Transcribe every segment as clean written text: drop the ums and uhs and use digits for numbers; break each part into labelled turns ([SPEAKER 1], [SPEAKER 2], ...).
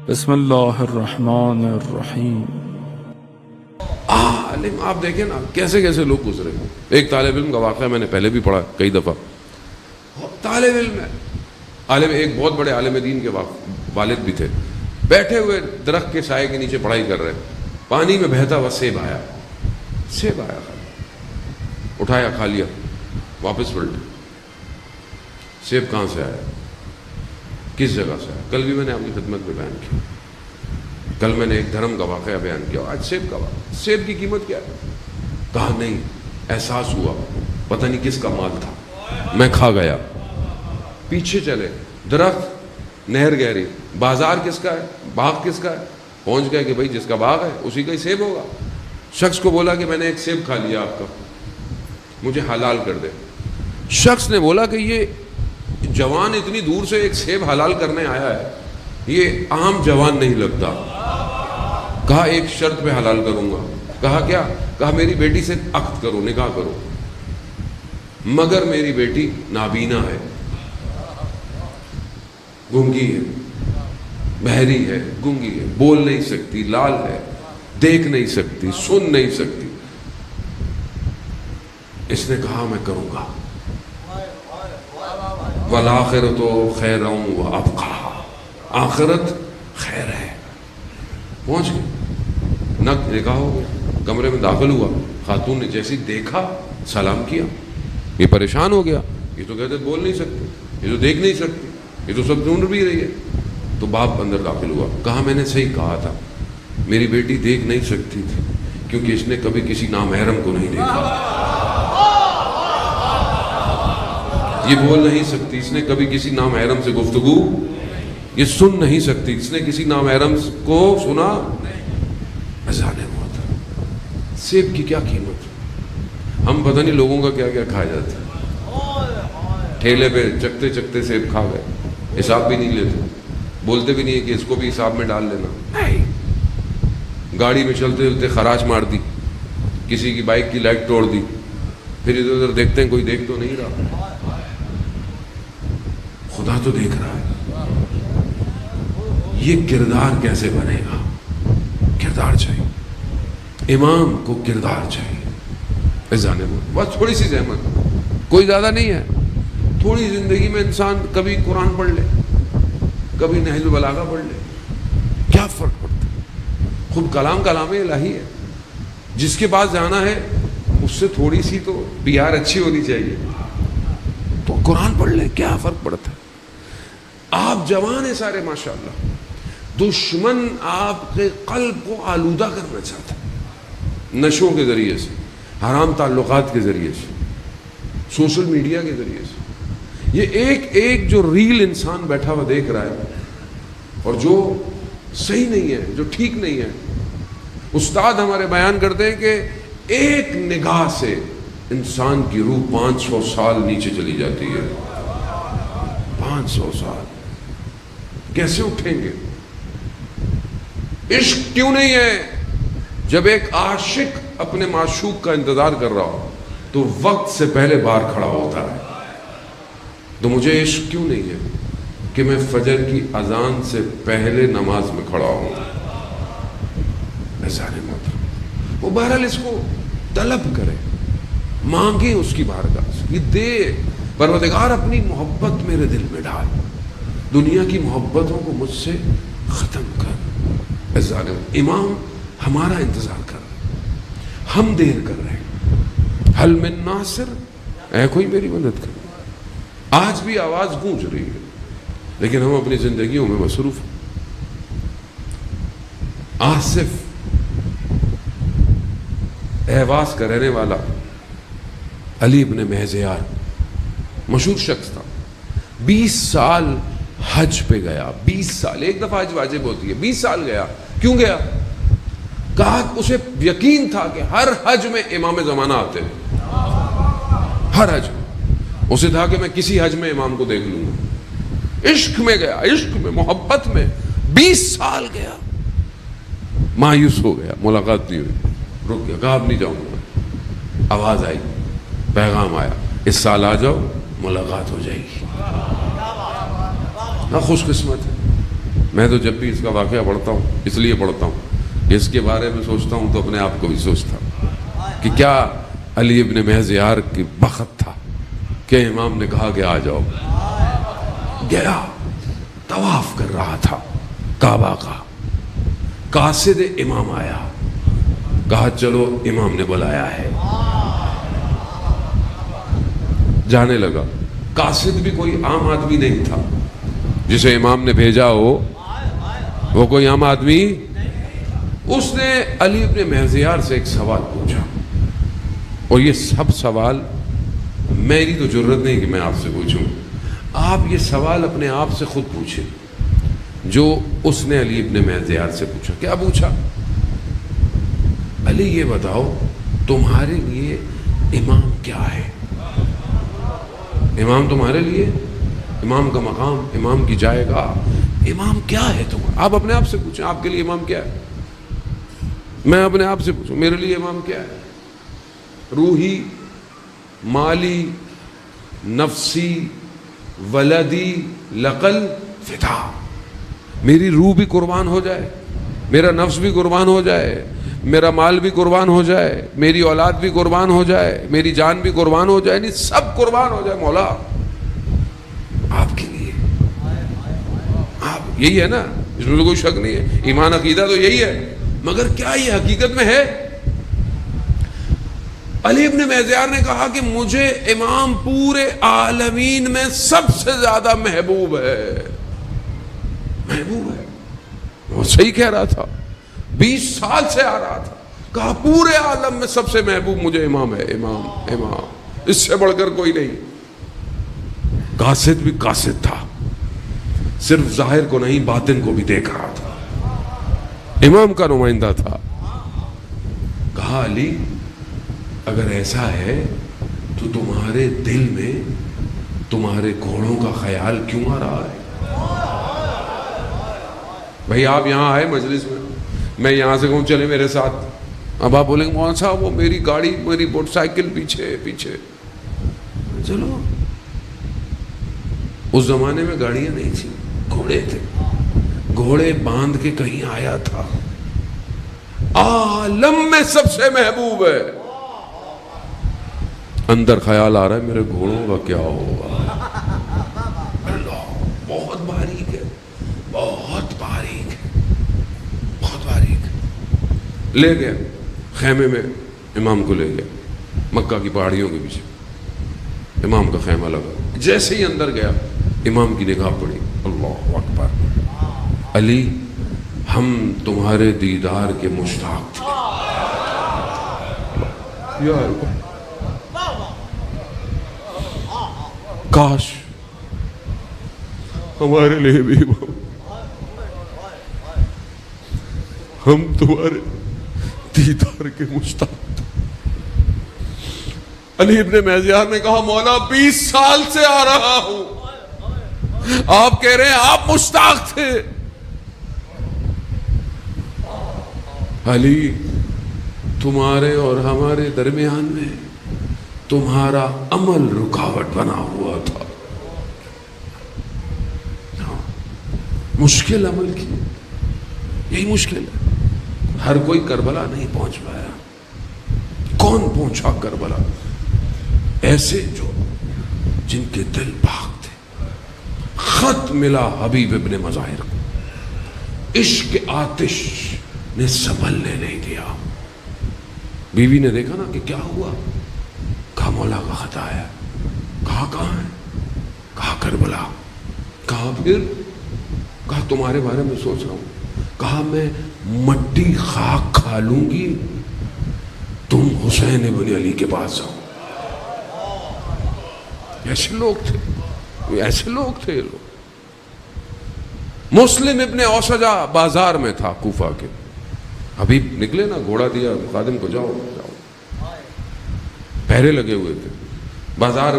[SPEAKER 1] بسم اللہ الرحمن الرحیم۔
[SPEAKER 2] عالم آپ دیکھیں نا کیسے کیسے لوگ گزرے۔ ایک طالب علم کا واقعہ میں نے پہلے بھی پڑھا کئی دفعہ۔ طالب علم ہے، عالم، ایک بہت بڑے عالم دین کے والد بھی تھے، بیٹھے ہوئے درخت کے سائے کے نیچے پڑھائی کر رہے، پانی میں بہتا ہوا سیب آیا، اٹھایا، کھا لیا، واپس پلٹے۔ سیب کہاں سے آیا، کس جگہ سے آیا؟ کل بھی میں نے آپ کی خدمت میں بیان کیا، کل میں نے ایک دھرم کا واقعہ بیان کیا، آج سیب کا واقعہ۔ سیب کی قیمت کیا ہے؟ کہا نہیں، احساس ہوا پتہ نہیں کس کا مال تھا، میں کھا گیا۔ پیچھے چلے، درخت، نہر گہری، بازار کس کا ہے، باغ کس کا ہے؟ پہنچ گئے کہ بھائی جس کا باغ ہے اسی کا ہی سیب ہوگا۔ شخص کو بولا کہ میں نے ایک سیب کھا لیا آپ کا، مجھے حلال کر دے۔ شخص نے بولا کہ یہ جوان اتنی دور سے ایک سیب حلال کرنے آیا ہے، یہ عام جوان نہیں لگتا۔ کہا ایک شرط پہ حلال کروں گا۔ کہا کیا؟ کہا میری بیٹی سے عقد کرو، نکاح کرو، مگر میری بیٹی نابینا ہے، گونگی ہے، بہری ہے، گونگی ہے، بول نہیں سکتی، لال ہے، دیکھ نہیں سکتی، سن نہیں سکتی۔ اس نے کہا میں کروں گا۔ وَالْآخِرَةُ خَيْرٌ وَأَبْقَىٰ، آخرت خیر ہے۔ پہنچ گئے، نکاح ہو گیا، کمرے میں داخل ہوا، خاتون نے جیسے دیکھا سلام کیا، یہ پریشان ہو گیا، یہ تو کہتے بول نہیں سکتی، یہ تو دیکھ نہیں سکتی، یہ تو سب ڈھونڈ بھی رہی ہے۔ تو باپ اندر داخل ہوا، کہا میں نے صحیح کہا تھا، میری بیٹی دیکھ نہیں سکتی تھی کیونکہ اس نے کبھی کسی نامحرم کو نہیں دیکھا، یہ بول نہیں سکتی، اس نے کبھی کسی نامحرم سے گفتگو، یہ سن نہیں سکتی، اس نے کسی نامحرم کو سنا۔ اذان محترم، سیب کی کیا قیمت؟ ہم پتہ نہیں لوگوں کا کیا کیا کھا جاتے ہیں، ٹھیلے پہ چکتے چکتے سیب کھا گئے، حساب بھی نہیں لیتے، بولتے بھی نہیں ہے کہ اس کو بھی حساب میں ڈال لینا۔ گاڑی میں چلتے چلتے خراش مار دی، کسی کی بائک کی لائٹ توڑ دی، پھر ادھر ادھر دیکھتے ہیں کوئی دیکھ تو نہیں رہا، خدا تو دیکھ رہا ہے۔ یہ کردار کیسے بنے گا؟ کردار چاہیے، امام کو کردار چاہیے۔ اذان بس تھوڑی سی زحمت، کوئی زیادہ نہیں ہے، تھوڑی زندگی میں انسان کبھی قرآن پڑھ لے، کبھی نہج البلاغہ پڑھ لے، کیا فرق پڑتا ہے؟ خود کلام الہی ہے، جس کے پاس جانا ہے اس سے تھوڑی سی تو بیار اچھی ہونی چاہیے، تو قرآن پڑھ لے، کیا فرق پڑتا ہے؟ آپ جوان ہیں سارے ماشاءاللہ، دشمن آپ کے قلب کو آلودہ کرنا چاہتا ہے، نشوں کے ذریعے سے، حرام تعلقات کے ذریعے سے، سوشل میڈیا کے ذریعے سے۔ یہ ایک ایک جو ریل انسان بیٹھا ہوا دیکھ رہا ہے اور جو صحیح نہیں ہے، جو ٹھیک نہیں ہے، استاد ہمارے بیان کرتے ہیں کہ ایک نگاہ سے انسان کی روح 500 سال نیچے چلی جاتی ہے، 500 سال کیسے اٹھیں گے؟ عشق کیوں نہیں ہے؟ جب ایک عاشق اپنے معشوق کا انتظار کر رہا ہو تو وقت سے پہلے باہر کھڑا ہوتا ہے۔ تو مجھے عشق کیوں نہیں ہے کہ میں فجر کی اذان سے پہلے نماز میں کھڑا ہوں؟ اذان محترم، وہ بہرحال اس کو طلب کرے، مانگے اس کی بارگاہ سے، یہ دے، پروردگار اپنی محبت میرے دل میں ڈال، دنیا کی محبتوں کو مجھ سے ختم کر۔ اذان امام ہمارا انتظار کر رہے، ہم دیر کر رہے ہیں، حل من ناصر، اے کوئی میری مدد کر۔ آج بھی آواز گونج رہی ہے لیکن ہم اپنی زندگیوں میں مصروف ہیں۔ آصف اہواز کا رہنے والا علی ابن مہزیار مشہور شخص تھا، 20 سال حج پہ گیا، 20 سال، ایک دفعہ حج واجب ہوتی ہے، 20 سال گیا۔ کیوں گیا؟ کہا اسے یقین تھا کہ ہر حج میں امام زمانہ آتے ہیں، ہر حج میں، اسے تھا کہ میں کسی حج میں امام کو دیکھ لوں گا۔ عشق میں گیا، عشق میں، محبت میں 20 سال گیا، مایوس ہو گیا، ملاقات نہیں ہوئی، رک گیا، کہا اب نہیں جاؤں گا۔ آواز آئی، پیغام آیا، اس سال آ جاؤ، ملاقات ہو جائے گی۔ خوش قسمت ہے، میں تو جب بھی اس کا واقعہ پڑھتا ہوں اس لیے پڑھتا ہوں، اس کے بارے میں سوچتا ہوں تو اپنے آپ کو بھی سوچتا ہوں کہ کیا علی ابن مہزیار کی بخت تھا کہ امام نے کہا کہ آ جاؤ. گیا، طواف کر رہا تھا کعبہ کا، قاصد امام آیا، کہا چلو امام نے بلایا ہے. جانے لگا. قاصد بھی کوئی عام آدمی نہیں تھا، جسے امام نے بھیجا ہو وہ کوئی عام آدمی. اس نے علی ابن مہزیار سے ایک سوال پوچھا، اور یہ سب سوال میری تو جرت نہیں کہ میں آپ سے پوچھوں، آپ یہ سوال اپنے آپ سے خود پوچھیں جو اس نے علی ابن مہزیار سے پوچھا. کیا پوچھا؟ علی یہ بتاؤ تمہارے لیے امام کیا ہے؟ امام تمہارے لیے، امام کا مقام، امام کی جائے گا، امام کیا ہے تمہارا؟ آپ اپنے آپ سے پوچھیں آپ کے لیے امام کیا ہے. میں اپنے آپ سے پوچھوں میرے لیے امام کیا ہے؟ روحی، مالی، نفسی، ولدی، لقل، فدا. میری روح بھی قربان ہو جائے، میرا نفس بھی قربان ہو جائے، میرا مال بھی قربان ہو جائے، میری اولاد بھی قربان ہو جائے، میری جان بھی قربان ہو جائے، نہیں سب قربان ہو جائے مولا آپ کے لیے. آپ یہی ہے نا، اس میں تو کوئی شک نہیں ہے. ایمان عقیدہ تو یہی ہے، مگر کیا یہ حقیقت میں ہے؟ علی ابن مہزیار نے کہا کہ مجھے امام پورے عالمین میں سب سے زیادہ محبوب ہے. محبوب ہے، وہ صحیح کہہ رہا تھا، 20 سال سے آ رہا تھا. کہا پورے عالم میں سب سے محبوب مجھے امام ہے، امام امام، اس سے بڑھ کر کوئی نہیں. قاصد بھی قاصد تھا، صرف ظاہر کو نہیں باطن کو بھی دیکھ رہا تھا، امام کا نمائندہ تھا. کہا علی اگر ایسا ہے تو تمہارے دل میں تمہارے گھوڑوں کا خیال کیوں آ رہا ہے؟ بھائی آپ یہاں آئے مجلس میں یہاں سے کہوں چلے میرے ساتھ، اب آپ بولیں گے مولانا صاحب وہ میری گاڑی، میری موٹر سائیکل پیچھے پیچھے. چلو، اس زمانے میں گاڑیاں نہیں تھیں، گھوڑے تھے. گھوڑے باندھ کے کہیں آیا تھا. عالم میں سب سے محبوب ہے. اندر خیال آ رہا ہے میرے گھوڑوں کا کیا ہوگا. اللہ بہت باریک ہے، بہت باریک ہے، بہت باریک. لے گیا خیمے میں، امام کو لے گیا مکہ کی پہاڑیوں کے پیچھے. امام کا خیمہ لگا. جیسے ہی اندر گیا امام کی نگاہ پڑی، اللہ اکبر، علی ہم تمہارے دیدار کے مشتاق تھے. یار کاش ہمارے لیے بھی امام، ہم تمہارے دیدار کے مشتاق تھے. علی ابن مہزیار نے کہا مولا 20 سال سے آ رہا ہوں، آپ کہہ رہے ہیں آپ مشتاق تھے. علی تمہارے اور ہمارے درمیان میں تمہارا عمل رکاوٹ بنا ہوا تھا. مشکل عمل کی، یہی مشکل ہے. ہر کوئی کربلا نہیں پہنچ پایا. کون پہنچا کربلا؟ ایسے جو جن کے دل پاک تھے. خط ملا حبیب ابن مظاہر کو، عشق آتش نے سنبھلنے نہیں دیا. بیوی نے دیکھا نا کہ کیا ہوا، کہا مولا کا خط آیا. کہا کہاں ہے؟ کہا کربلا. کہا پھر؟ کہا تمہارے بارے میں سوچ رہا ہوں. کہا میں مٹی خاک کھا لوں گی تم حسین ابن علی کے پاس جاؤ. ایسے لوگ تھے، ایسے لوگ تھے یہ لوگ. مسلم ابن اوسجا بازار میں تھا کوفہ کے. ابھی نکلے نا، گھوڑا دیا خادم کو، جاؤ جاؤ. پہرے لگے ہوئے تھے. بازار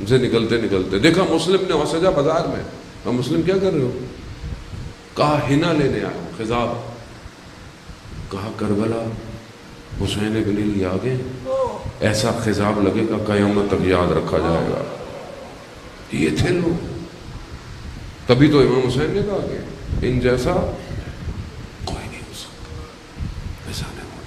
[SPEAKER 2] سے نکلتے نکلتے دیکھا مسلم نے اوسجا بازار میں. کہا مسلم کیا کر رہے ہو؟ کہا ہنا لینے آیا، خضاب. کہا کربلا حسین بن علی آ گئے، ایسا خضاب لگے گا قیامت تک یاد رکھا جائے گا. یہ تھے لوگ. تبھی تو امام حسین نے کہا کہ ان جیسا کوئی نہیں ہو سکتا. ایسا نہیں ہو